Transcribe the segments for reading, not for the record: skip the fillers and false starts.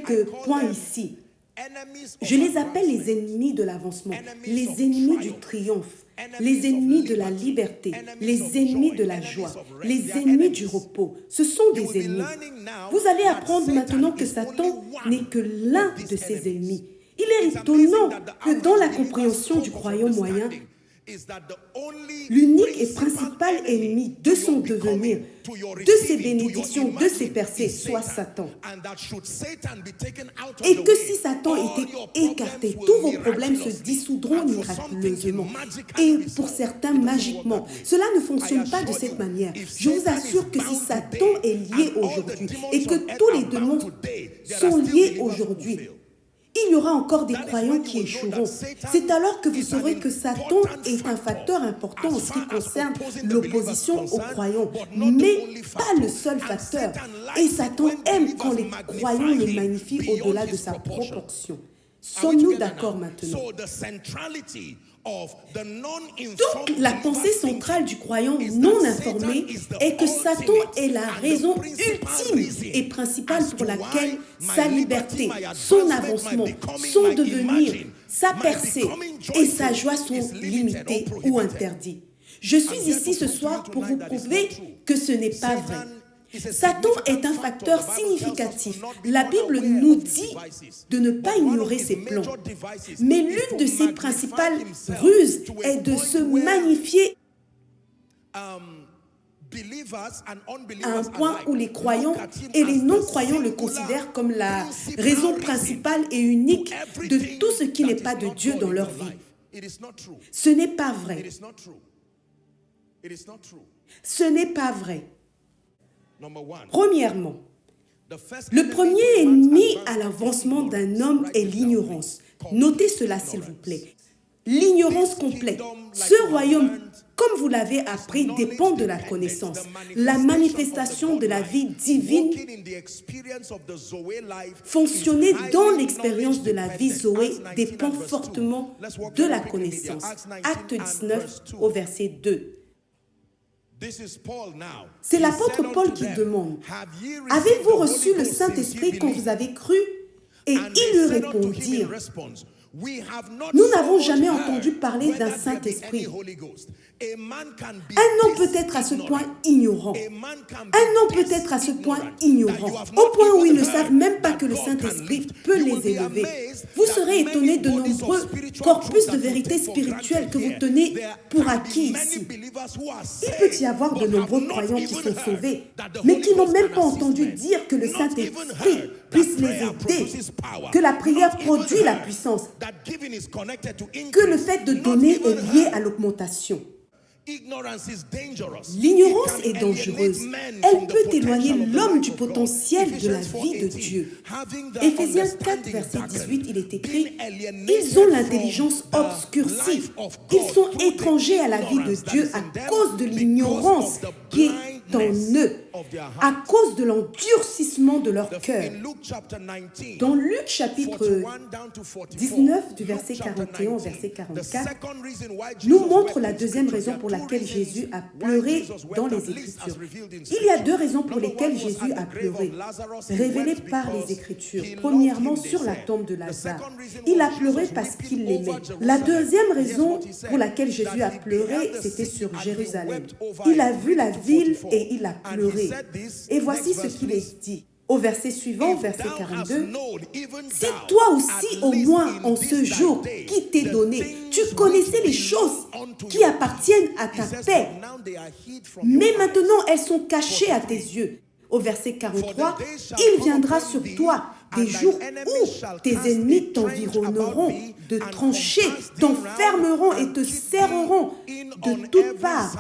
quelques points ici. Je les appelle les ennemis de l'avancement, les ennemis du triomphe, les ennemis de la liberté, les ennemis de la joie, les ennemis du repos. Ce sont des ennemis. Vous allez apprendre maintenant que Satan n'est que l'un de ses ennemis. Il est étonnant que dans la compréhension du croyant moyen, l'unique et principal ennemi de son devenir, de ses bénédictions, de ses percées, soit Satan. Et que si Satan était écarté, tous vos problèmes se dissoudront miraculeusement. Et pour certains, magiquement. Cela ne fonctionne pas de cette manière. Je vous assure que si Satan est lié aujourd'hui et que tous les démons sont liés aujourd'hui, il y aura encore des croyants qui échoueront. C'est alors que vous saurez que Satan est un facteur important en ce qui concerne l'opposition aux croyants, mais pas le seul facteur. Et Satan aime quand les croyants le magnifient au-delà de sa proportion. Sommes-nous d'accord maintenant? Donc, la pensée centrale du croyant non informé est que Satan est la raison ultime et principale pour laquelle sa liberté, son avancement, son devenir, sa percée et sa joie sont limitées ou interdites. Je suis ici ce soir pour vous prouver que ce n'est pas vrai. Satan est un facteur significatif. La Bible nous dit de ne pas ignorer ses plans. Mais l'une de ses principales ruses est de se magnifier à un point où les croyants et les non-croyants le considèrent comme la raison principale et unique de tout ce qui n'est pas de Dieu dans leur vie. Ce n'est pas vrai. Ce n'est pas vrai. Premièrement, le premier ennemi à l'avancement d'un homme est l'ignorance. Notez cela s'il vous plaît. L'ignorance complète. Ce royaume, comme vous l'avez appris, dépend de la connaissance. La manifestation de la vie divine, fonctionner dans l'expérience de la vie Zoé, dépend fortement de la connaissance. Acte 19 au verset 2. C'est l'apôtre Paul qui demande, « Avez-vous reçu le Saint-Esprit quand vous avez cru ?» Et ils lui répondirent, « Nous n'avons jamais entendu parler d'un Saint-Esprit. » Un homme peut être à ce point ignorant. Un homme peut être à ce point ignorant, au point où ils ne savent même pas que le Saint-Esprit peut les élever. Vous serez étonnés de nombreux corpus de vérité spirituelle que vous tenez pour acquis ici. Il peut y avoir de nombreux croyants qui sont sauvés, mais qui n'ont même pas entendu dire que le Saint-Esprit puisse les aider, que la prière produit la puissance, que le fait de donner est lié à l'augmentation. L'ignorance est dangereuse. Elle peut éloigner l'homme du potentiel de la vie de Dieu. Éphésiens 4, verset 18, il est écrit, « Ils ont l'intelligence obscurcie. Ils sont étrangers à la vie de Dieu à cause de l'ignorance qui est en eux, à cause de l'endurcissement de leur cœur. » Dans Luc chapitre 19, du verset 41 au verset 44, nous montre la deuxième raison pour laquelle Jésus a pleuré dans les Écritures. Il y a deux raisons pour lesquelles Jésus a pleuré, révélées par les Écritures. Premièrement, sur la tombe de Lazare. Il a pleuré parce qu'il l'aimait. La deuxième raison pour laquelle Jésus a pleuré, c'était sur Jérusalem. Il a vu la ville et il a pleuré. Et voici ce qu'il est dit. Au verset suivant, verset 42, « Si toi aussi, au moins en ce jour qui t'est donné, tu connaissais les choses qui appartiennent à ta paix, mais maintenant elles sont cachées à tes yeux. » Au verset 43, « Il viendra sur toi des jours où tes ennemis t'environneront de tranchées, t'enfermeront et te serreront de toutes parts. »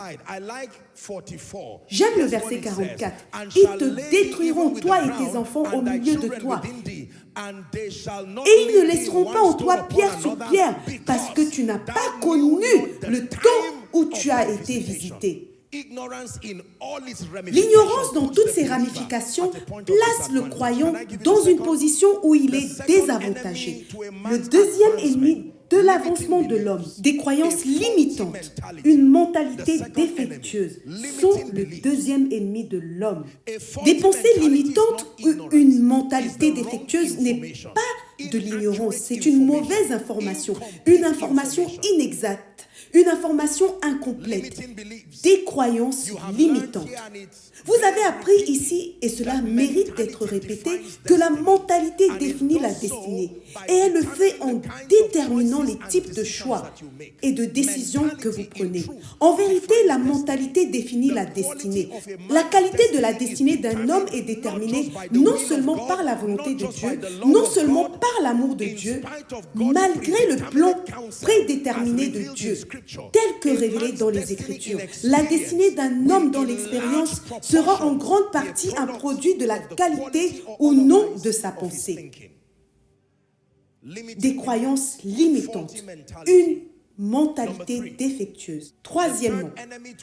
J'aime le verset 44. « Ils te détruiront, toi et tes enfants, au milieu de toi. Et ils ne laisseront pas en toi pierre sur pierre, parce que tu n'as pas connu le temps où tu as été visité. » L'ignorance dans toutes ses ramifications place le croyant dans une position où il est désavantagé. Le deuxième ennemi de l'avancement de l'homme, des croyances limitantes, une mentalité défectueuse sont le deuxième ennemi de l'homme. Des pensées limitantes ou une mentalité défectueuse n'est pas de l'ignorance, c'est une mauvaise information, une information inexacte, une information incomplète, des croyances limitantes. Vous avez appris ici, et cela mérite d'être répété, que la mentalité définit la destinée. Et elle le fait en déterminant les types de choix et de décisions que vous prenez. En vérité, la mentalité définit la destinée. La qualité de la destinée d'un homme est déterminée non seulement par la volonté de Dieu, non seulement par l'amour de Dieu, malgré le plan prédéterminé de Dieu, tel que révélé dans les Écritures. La destinée d'un homme dans l'expérience sera en grande partie un produit de la qualité ou non de sa pensée. Des croyances limitantes, une mentalité défectueuse. Troisièmement,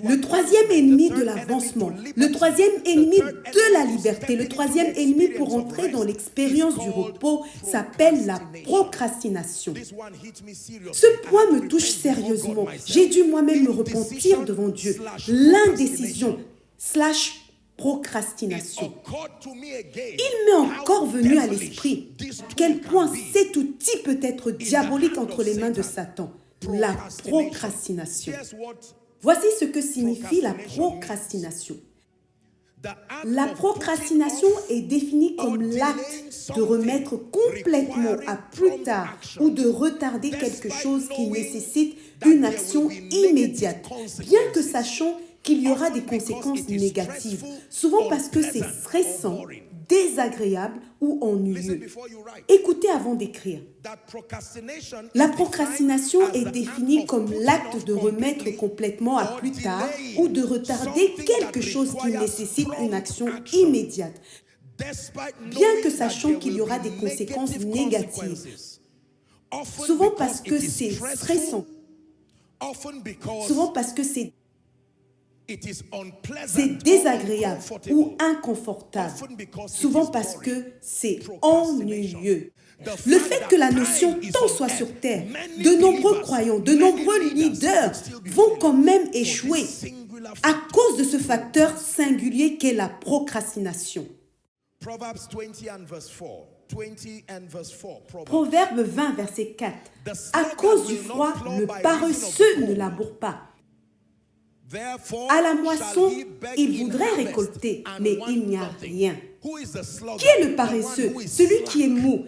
le troisième ennemi de l'avancement, le troisième ennemi de la liberté, le troisième ennemi pour entrer dans l'expérience du repos s'appelle la procrastination. Ce point me touche sérieusement. J'ai dû moi-même me repentir devant Dieu. L'indécision / procrastination. Il m'est encore venu à l'esprit à quel point cet outil peut être diabolique entre les mains de Satan. La procrastination. Voici ce que signifie la procrastination. La procrastination est définie comme l'acte de remettre complètement à plus tard ou de retarder quelque chose qui nécessite une action immédiate, bien que sachant qu'il y aura des conséquences négatives, souvent parce que c'est stressant, désagréable ou ennuyeux. Écoutez avant d'écrire. La procrastination est définie comme l'acte de remettre complètement à plus tard ou de retarder quelque chose qui nécessite une action immédiate, bien que sachant qu'il y aura des conséquences négatives. Souvent parce que c'est stressant, souvent parce que c'est désagréable ou inconfortable, souvent parce que c'est ennuyeux. Le fait que la notion temps soit sur terre, de nombreux croyants, de nombreux leaders vont quand même échouer à cause de ce facteur singulier qu'est la procrastination. Proverbe 20, verset 4. À cause du froid, le paresseux ne laboure pas. À la moisson, il voudrait récolter, mais il n'y a rien. Qui est le paresseux? Celui qui est mou,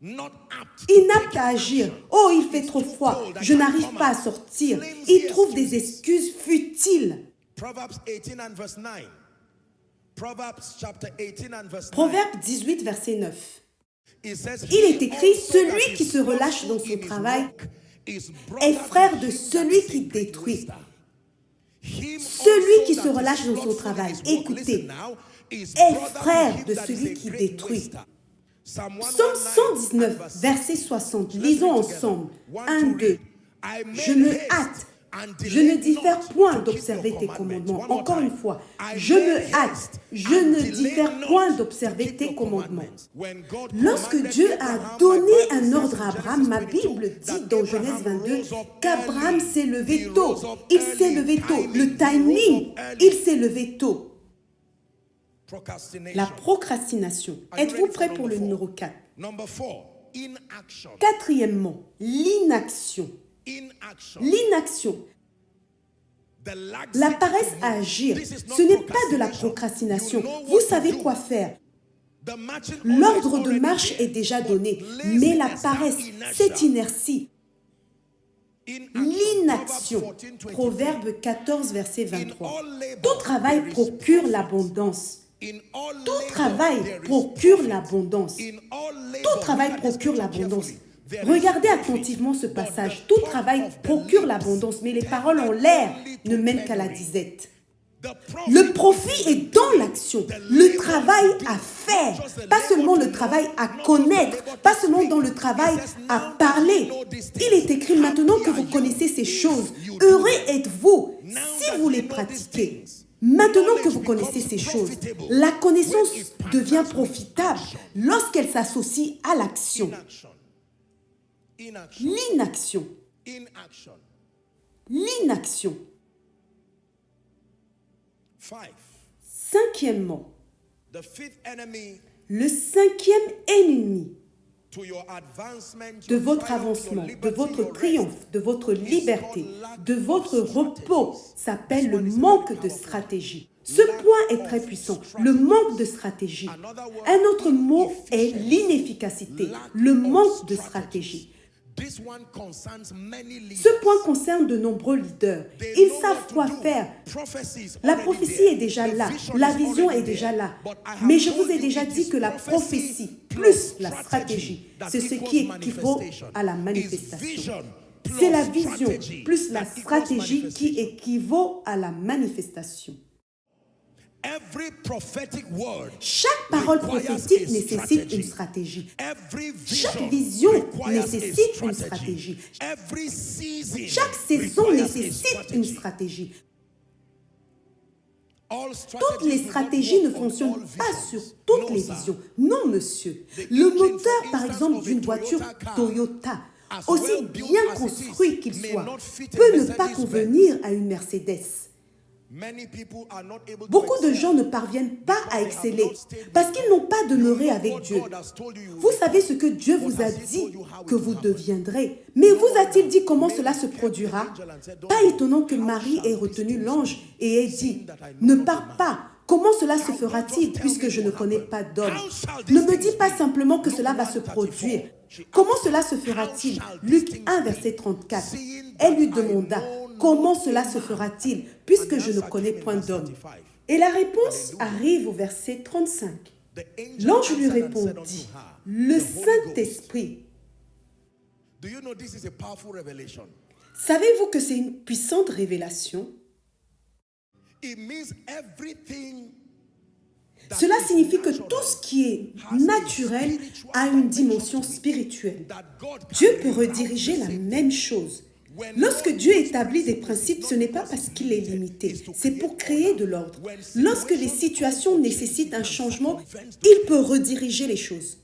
inapte à agir. Oh, il fait trop froid, je n'arrive pas à sortir. Il trouve des excuses futiles. Proverbe 18, verset 9. Il est écrit, celui qui se relâche dans son travail est frère de celui qui détruit. Celui qui se relâche dans son travail, écoutez, est frère de celui qui détruit. Psaume 119, verset 60. Lisons ensemble. 1, 2. Je me hâte. Je ne diffère point d'observer tes commandements. Encore une fois, je me hâte. Je ne diffère point d'observer tes commandements. Lorsque Dieu a donné un ordre à Abraham, ma Bible dit dans Genèse 22 qu'Abraham s'est levé tôt. Il s'est levé tôt. Le timing, il s'est levé tôt. La procrastination. Êtes-vous prêts pour le numéro 4? Quatrièmement, l'inaction. L'inaction. La paresse à agir, ce n'est pas de la procrastination. Vous savez quoi faire. L'ordre de marche est déjà donné, mais la paresse, cette inertie, l'inaction. Proverbe 14, verset 23. Tout travail procure l'abondance. Tout travail procure l'abondance. Tout travail procure l'abondance. Regardez attentivement ce passage. Tout travail procure l'abondance, mais les paroles en l'air ne mènent qu'à la disette. Le profit est dans l'action, le travail à faire, pas seulement le travail à connaître, pas seulement dans le travail à parler. Il est écrit maintenant que vous connaissez ces choses. Heureux êtes-vous si vous les pratiquez. Maintenant que vous connaissez ces choses, la connaissance devient profitable lorsqu'elle s'associe à l'action. l'inaction. L'inaction. Cinquièmement, le cinquième ennemi de votre avancement, de votre triomphe, de votre liberté, de votre repos s'appelle le manque de stratégie. Ce point est très puissant, le manque de stratégie. Un autre mot est l'inefficacité, le manque de stratégie. Ce point concerne de nombreux leaders. Ils savent quoi faire. La prophétie est déjà là, la vision est déjà là. Mais je vous ai déjà dit que la prophétie plus la stratégie, c'est ce qui équivaut à la manifestation. C'est la vision plus la stratégie qui équivaut à la manifestation. Chaque parole prophétique nécessite une stratégie. Chaque vision nécessite une stratégie. Chaque saison nécessite une stratégie. Toutes les stratégies ne fonctionnent pas sur toutes les visions. Non, monsieur. Le moteur, par exemple, d'une voiture Toyota, aussi bien construit qu'il soit, peut ne pas convenir à une Mercedes. Beaucoup de gens ne parviennent pas à exceller parce qu'ils n'ont pas demeuré avec Dieu. Vous savez ce que Dieu vous a dit que vous deviendrez. Mais vous a-t-il dit comment cela se produira? Pas étonnant que Marie ait retenu l'ange et ait dit « Ne pars pas, comment cela se fera-t-il puisque je ne connais pas d'homme ?» Ne me dis pas simplement que cela va se produire. Comment cela se fera-t-il? Luc 1, verset 34. Elle lui demanda « Comment cela se fera-t-il puisque je ne connais point d'homme ?» Et la réponse arrive au verset 35. L'ange lui répondit « Le Saint-Esprit. » Savez-vous que c'est une puissante révélation? Cela signifie que tout ce qui est naturel a une dimension spirituelle. Dieu peut rediriger la même chose. Lorsque Dieu établit des principes, ce n'est pas parce qu'il est limité, c'est pour créer de l'ordre. Lorsque les situations nécessitent un changement, il peut rediriger les choses.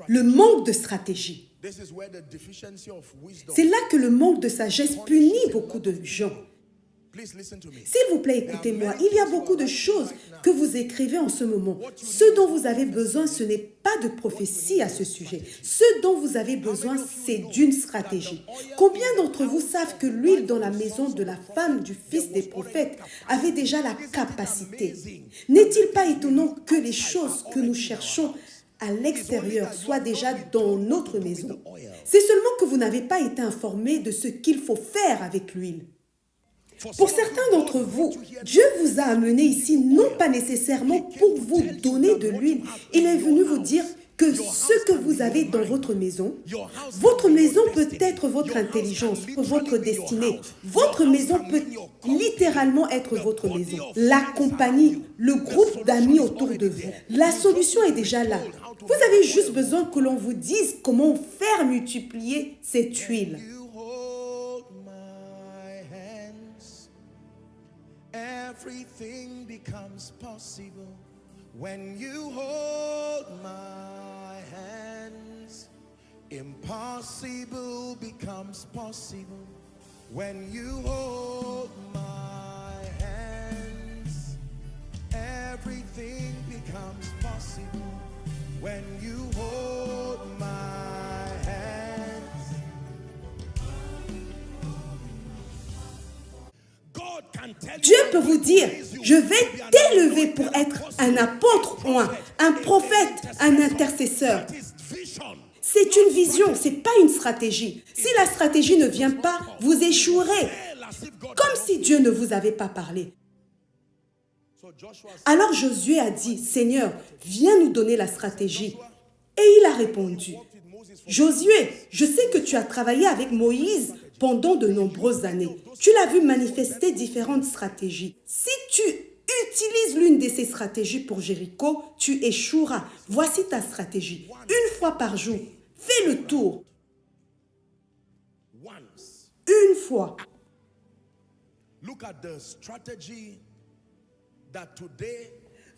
Le manque de stratégie. C'est là que le manque de sagesse punit beaucoup de gens. S'il vous plaît, écoutez-moi, il y a beaucoup de choses que vous écrivez en ce moment. Ce dont vous avez besoin, ce n'est pas de prophétie à ce sujet. Ce dont vous avez besoin, c'est d'une stratégie. Combien d'entre vous savent que l'huile dans la maison de la femme du fils des prophètes avait déjà la capacité? N'est-il pas étonnant que les choses que nous cherchons à l'extérieur soient déjà dans notre maison? C'est seulement que vous n'avez pas été informé de ce qu'il faut faire avec l'huile. Pour certains d'entre vous, Dieu vous a amené ici non pas nécessairement pour vous donner de l'huile. Il est venu vous dire que ce que vous avez dans votre maison peut être votre intelligence, votre destinée. Votre maison peut littéralement être votre maison. La compagnie, le groupe d'amis autour de vous. La solution est déjà là. Vous avez juste besoin que l'on vous dise comment faire multiplier cette huile. Everything becomes possible when you hold my hands. Impossible becomes possible when you hold my hands. Everything becomes possible when you hold my hands. Dieu peut vous dire, je vais t'élever pour être un apôtre ou un prophète, un intercesseur. C'est une vision, ce n'est pas une stratégie. Si la stratégie ne vient pas, vous échouerez, comme si Dieu ne vous avait pas parlé. Alors Josué a dit, Seigneur, viens nous donner la stratégie. Et il a répondu, Josué, je sais que tu as travaillé avec Moïse pendant de nombreuses années. Tu l'as vu manifester différentes stratégies. Si tu utilises l'une de ces stratégies pour Jéricho, tu échoueras. Voici ta stratégie. Une fois par jour, fais le tour. Une fois.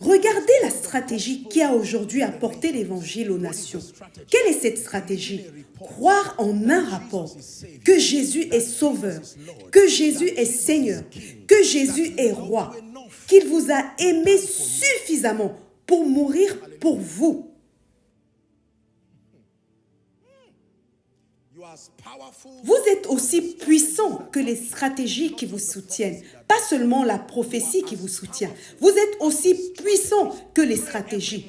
Regardez la stratégie qui a aujourd'hui apporté l'évangile aux nations. Quelle est cette stratégie? Croire en un rapport, que Jésus est sauveur, que Jésus est Seigneur, que Jésus est roi, qu'il vous a aimé suffisamment pour mourir pour vous. Vous êtes aussi puissant que les stratégies qui vous soutiennent, pas seulement la prophétie qui vous soutient. Vous êtes aussi puissant que les stratégies.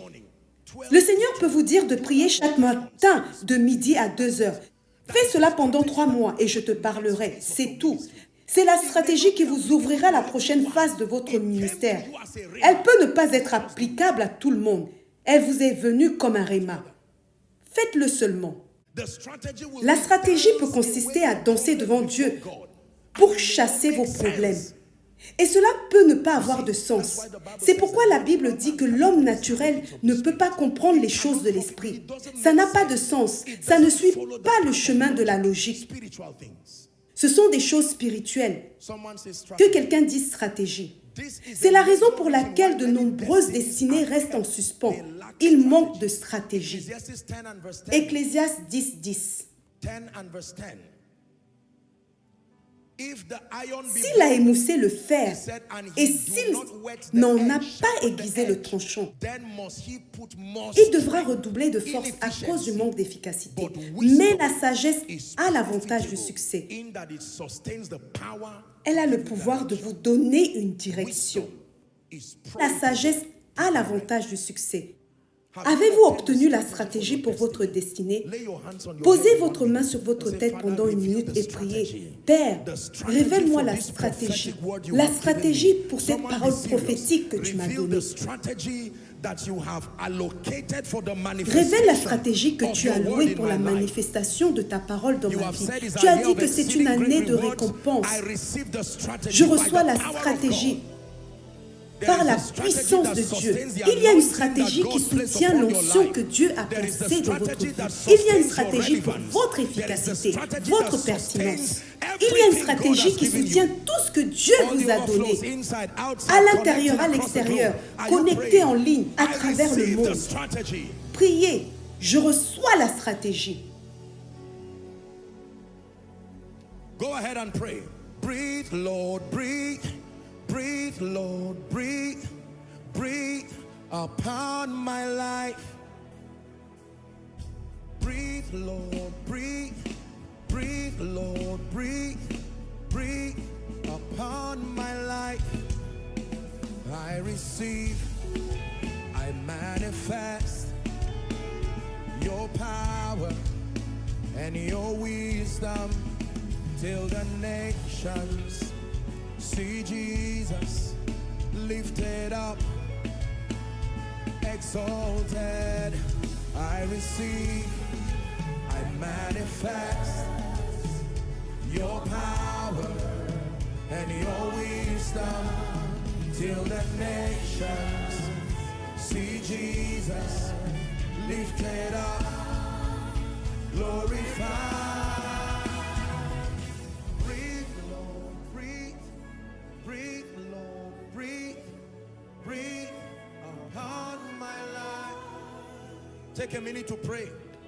Le Seigneur peut vous dire de prier chaque matin de midi à 2 heures. Fais cela pendant 3 mois et je te parlerai, c'est tout. C'est la stratégie qui vous ouvrira la prochaine phase de votre ministère. Elle peut ne pas être applicable à tout le monde. Elle vous est venue comme un réma. Faites-le seulement. La stratégie peut consister à danser devant Dieu pour chasser vos problèmes. Et cela peut ne pas avoir de sens. C'est pourquoi la Bible dit que l'homme naturel ne peut pas comprendre les choses de l'esprit. Ça n'a pas de sens. Ça ne suit pas le chemin de la logique. Ce sont des choses spirituelles. Que quelqu'un dise stratégie. C'est la raison pour laquelle de nombreuses destinées restent en suspens. Il manque de stratégie. Ecclésiaste 10:10. S'il a émoussé le fer et s'il n'en a pas aiguisé le tranchant, il devra redoubler de force à cause du manque d'efficacité. Mais la sagesse a l'avantage du succès. Elle a le pouvoir de vous donner une direction. La sagesse a l'avantage du succès. Avez-vous obtenu la stratégie pour votre destinée? Posez votre main sur votre tête pendant 1 minute et priez. Père, révèle-moi la stratégie pour cette parole prophétique que tu m'as donnée. Révèle la stratégie que tu as louée pour la manifestation de ta parole dans ma vie. Tu as dit que c'est une année de récompense. Je reçois la stratégie. Par la puissance de Dieu. Il y a une stratégie qui soutient l'onction que Dieu a placée dans votre vie. Il y a une stratégie pour votre efficacité, votre pertinence. Il y a une stratégie qui soutient tout ce que Dieu vous a donné, à l'intérieur, à l'extérieur, connecté en ligne, à travers le monde. Priez, je reçois la stratégie. Go ahead and pray. Breathe, Lord, breathe. Breathe, Lord, breathe, breathe upon my life. Breathe, Lord, breathe, breathe, Lord, breathe, breathe upon my life. I receive, I manifest your power and your wisdom till the nations see Jesus lifted up, exalted. I receive, I manifest your power and your wisdom till the nations see Jesus lifted up, glorified.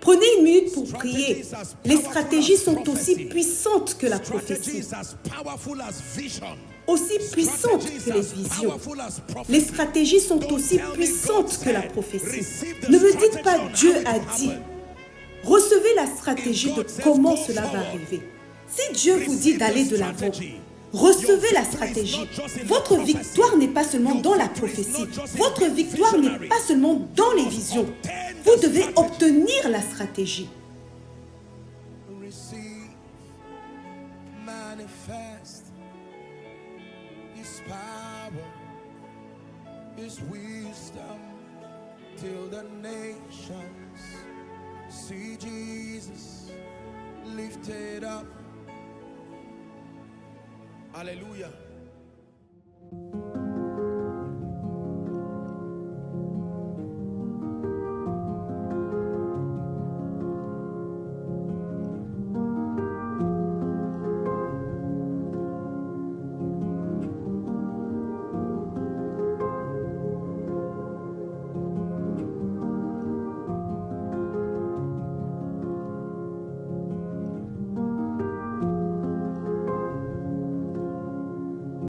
Prenez 1 minute pour prier. Les stratégies sont aussi puissantes que la prophétie, aussi puissantes que les visions. Les stratégies sont aussi puissantes que la prophétie. Ne me dites pas Dieu a dit. Recevez la stratégie de comment cela va arriver. Si Dieu vous dit d'aller de l'avant, recevez la stratégie. Votre victoire n'est pas seulement dans la prophétie. Votre victoire n'est pas seulement dans les visions. Vous devez obtenir la stratégie. Receive, manifest His power, His wisdom, till the nations see Jesus lifted up. Hallelujah.